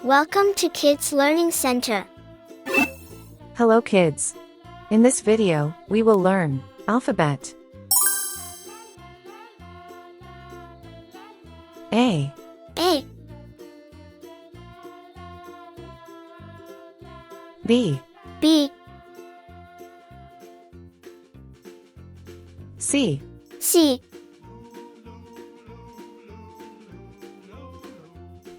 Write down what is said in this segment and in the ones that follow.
Welcome to Kids Learning Center. Hello kids. In this video, we will learn alphabet. A, A, B, B, C, C,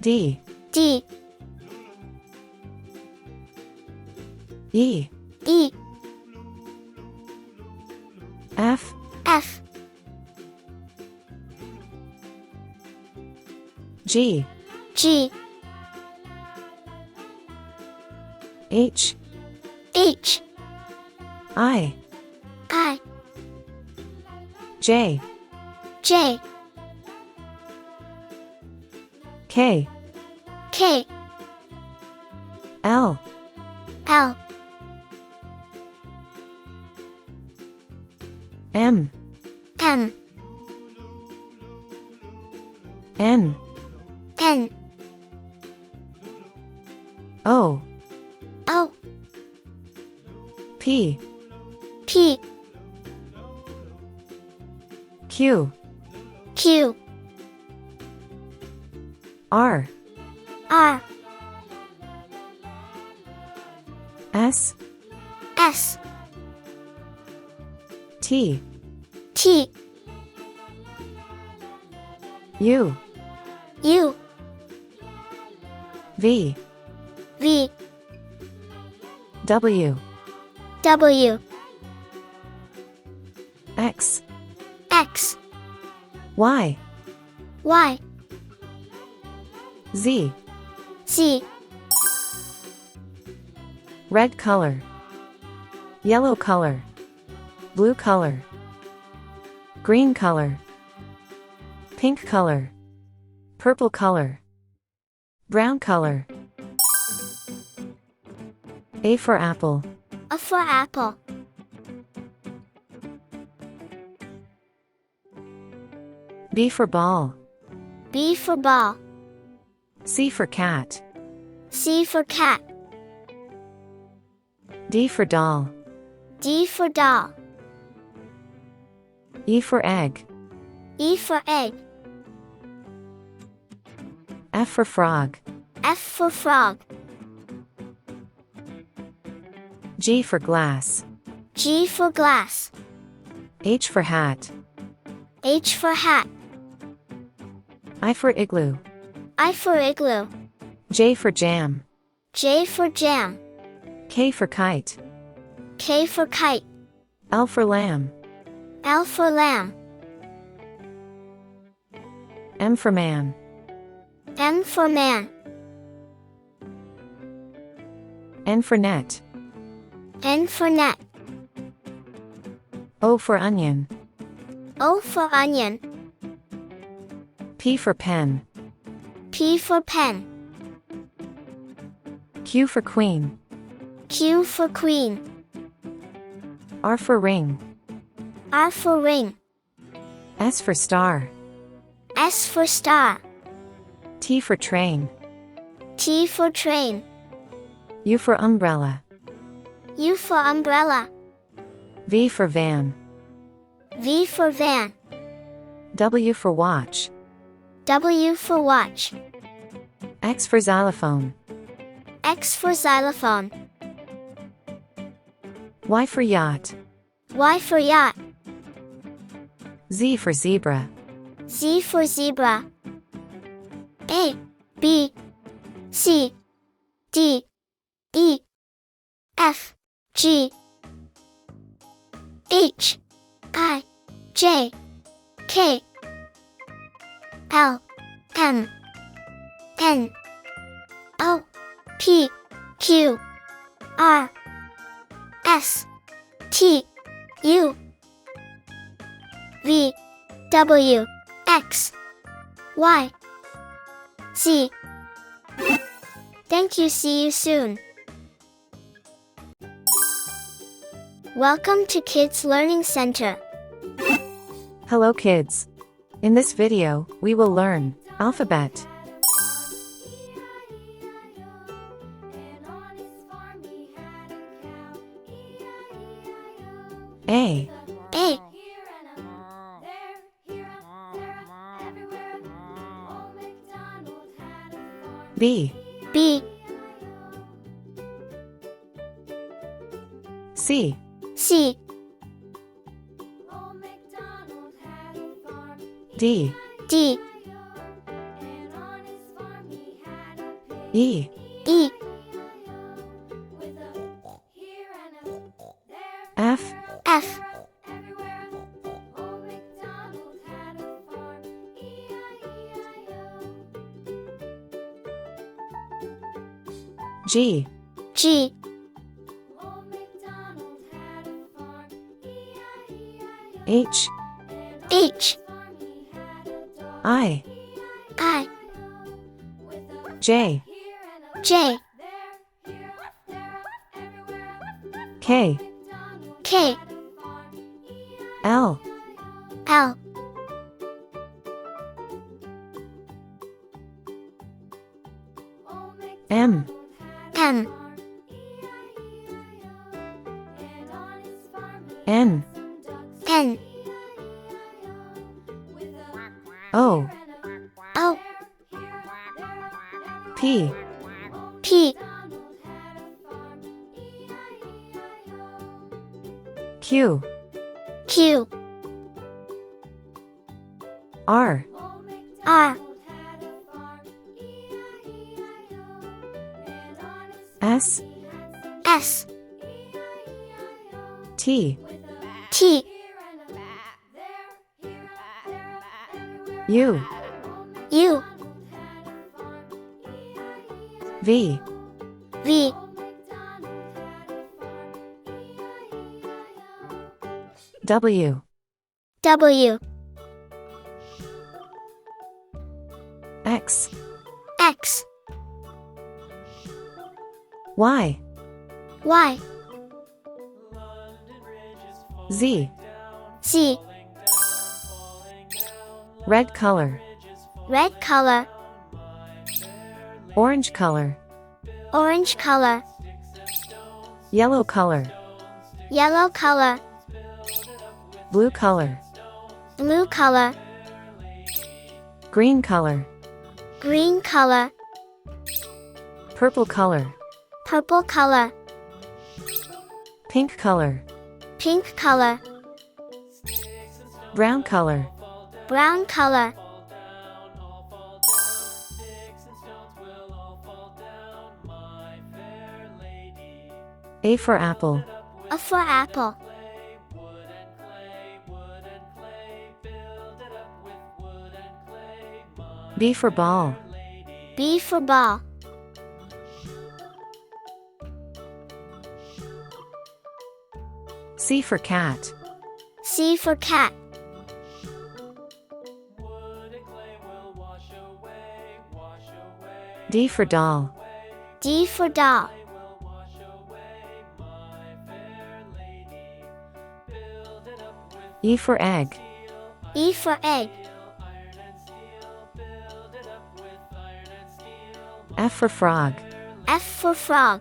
D, D, E, E, F, F, G, G, H, H, I, I, J, J, K, K, L, L, M, M, N, N, O, O, P, P, Q, Q, R, R, S, S, T, T, U, U, V, V, W, W, X, X, Y, Y, Z. Z, Red color, yellow color, blue color, green color, pink color, purple color, brown color. A for apple, A for apple, B for ball, B for ball, C for cat, C for cat, D for doll, D for doll, E for egg, E for egg, F for frog, F for frog, G for glass, G for glass, H for hat, H for hat, I for igloo, I for igloo, J for jam, J for jam, K for kite, K for kite, L for lamb, L for lamb, M for man, M for man, N for net, N for net, O for onion, O for onion, P for pen, P for pen, Q for queen, Q for queen, R for ring, R for ring, S for star, S for star, T for train, T for train, U for umbrella, U for umbrella, V for van, V for van, W for watch, W for watch, X for xylophone, X for xylophone, Y for yacht, Y for yacht, Z for zebra, Z for zebra, A, B, C, D, E, F, G, H, I, J, K, L, M, N, O, P, Q, R, S, T, U, V, W, X, Y, Z. Thank you. See you soon. Welcome to Kids Learning Center. Hello kids. In this video, we will learn alphabet. A. A. B. B. C. C. D. D. E. E. F. F. G. G. H. H. I. I. J. J. K. K. L. L. M. M. N. N. O. O. P. P. Q. Q. R. R. S. S. T. T. U. U. V. V. W. W. X. X. Y. Y. Z. Z. Red color. Red color. Orange color. Orange color. Yellow color. Yellow color. Blue color. Blue color. Green color. Green color. Purple color. Purple color. Pink color. Pink color. Brown color. Brown color. A for apple. A for apple. B for ball. B for ball. C for cat. C for cat. D for doll. D for doll. E for egg. E for egg. F for frog. F for frog.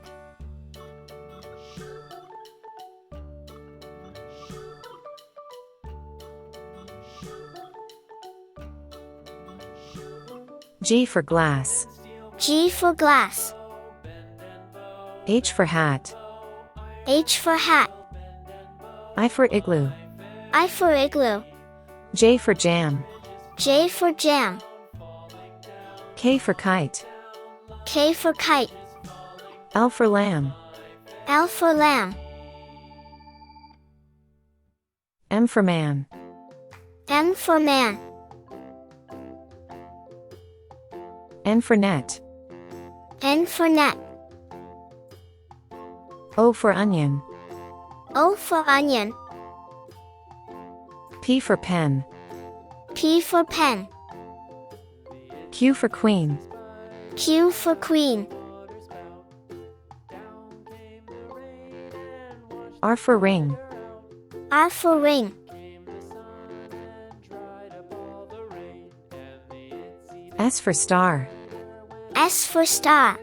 G for glass. G for glass. H for hat. H for hat. I for igloo. I for igloo. J for jam. J for jam. K for kite. K for kite. L for lamb. L for lamb. M for man. M for man. N for net. N for net. O for onion. O for onion. P for pen. P for pen. Q for queen. Q for queen. R for ring. R for ring. S for star. S for star.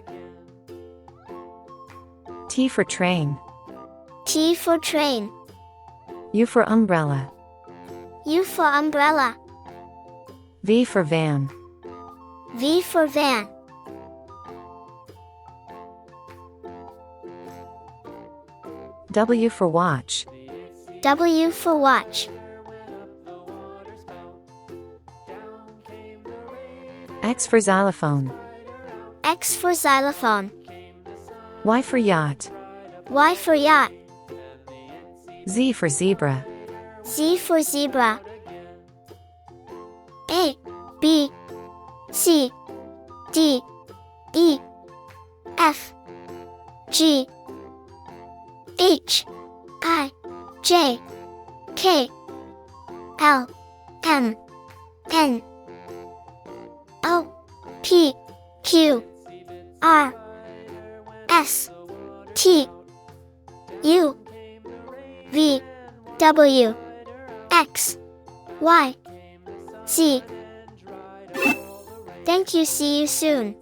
T for train. T for train. U for umbrella. U for umbrella. V for van. V for van. W for watch. W for watch. X for xylophone. X for xylophone. Y for yacht. Y for yacht. Z for zebra. Z for zebra. A, B, C, D, E, F, G, H, I, J, K, L, M, N, O, P, Q, R, S, T, U, V, W, X, Y, Z. Thank you. See you soon.